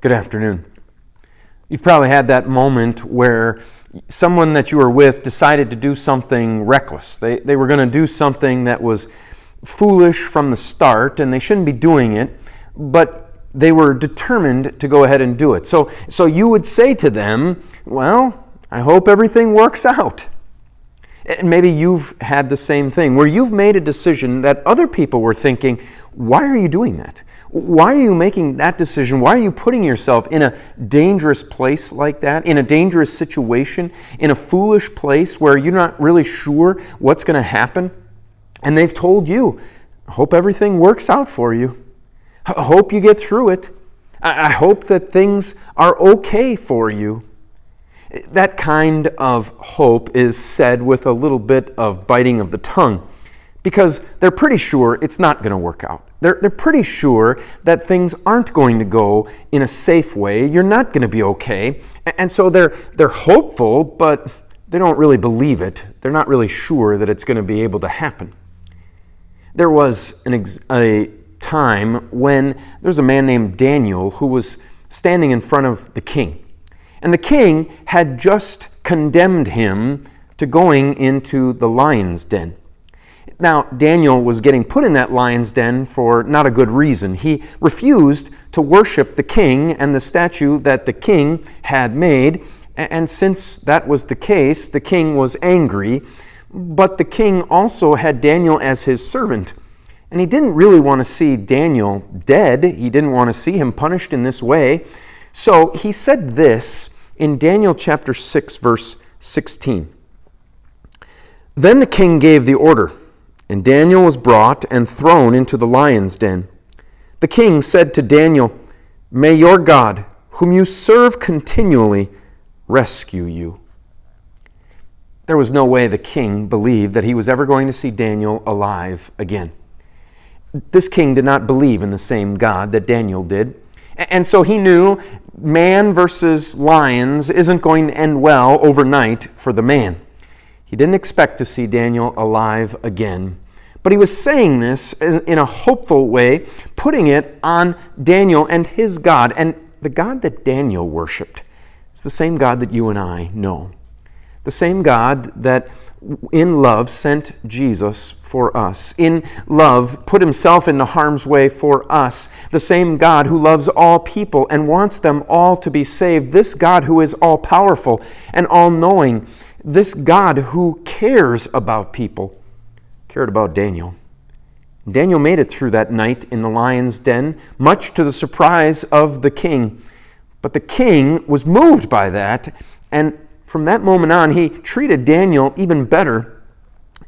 Good afternoon. You've probably had that moment where someone that you were with decided to do something reckless. They were going to do something that was foolish from the start, and they shouldn't be doing it, but they were determined to go ahead and do it. So you would say to them, well, I hope everything works out. And maybe you've had the same thing, where you've made a decision that other people were thinking, why are you doing that? Why are you making that decision? Why are you putting yourself in a dangerous place like that, in a dangerous situation, in a foolish place where you're not really sure what's going to happen? And they've told you, I hope everything works out for you. I hope you get through it. I hope that things are okay for you. That kind of hope is said with a little bit of biting of the tongue, because they're pretty sure it's not going to work out. They're pretty sure that things aren't going to go in a safe way. You're not going to be okay. And so they're hopeful, but they don't really believe it. They're not really sure that it's going to be able to happen. There was a time when there was a man named Daniel who was standing in front of the king. And the king had just condemned him to going into the lion's den. Now, Daniel was getting put in that lion's den for not a good reason. He refused to worship the king and the statue that the king had made. And since that was the case, the king was angry. But the king also had Daniel as his servant. And he didn't really want to see Daniel dead. He didn't want to see him punished in this way. So he said this in Daniel chapter 6, verse 16. Then the king gave the order, and Daniel was brought and thrown into the lion's den. The king said to Daniel, "May your God, whom you serve continually, rescue you." There was no way the king believed that he was ever going to see Daniel alive again. This king did not believe in the same God that Daniel did. And so he knew man versus lions isn't going to end well overnight for the man. He didn't expect to see Daniel alive again. But he was saying this in a hopeful way, putting it on Daniel and his God. And the God that Daniel worshipped is the same God that you and I know. The same God that in love sent Jesus for us. In love put himself into harm's way for us. The same God who loves all people and wants them all to be saved. This God who is all-powerful and all-knowing. This God who cares about people. Cared about Daniel. Daniel made it through that night in the lion's den, much to the surprise of the king. But the king was moved by that, and from that moment on, he treated Daniel even better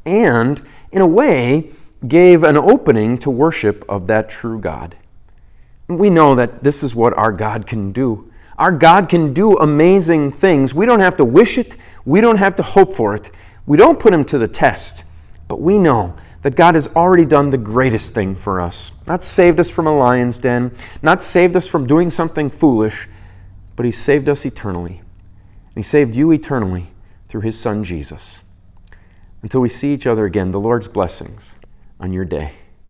and, in a way, gave an opening to worship of that true God. We know that this is what our God can do. Our God can do amazing things. We don't have to wish it. We don't have to hope for it. We don't put him to the test. But we know that God has already done the greatest thing for us. Not saved us from a lion's den, not saved us from doing something foolish, but he saved us eternally. He saved you eternally through his Son, Jesus. Until we see each other again, the Lord's blessings on your day.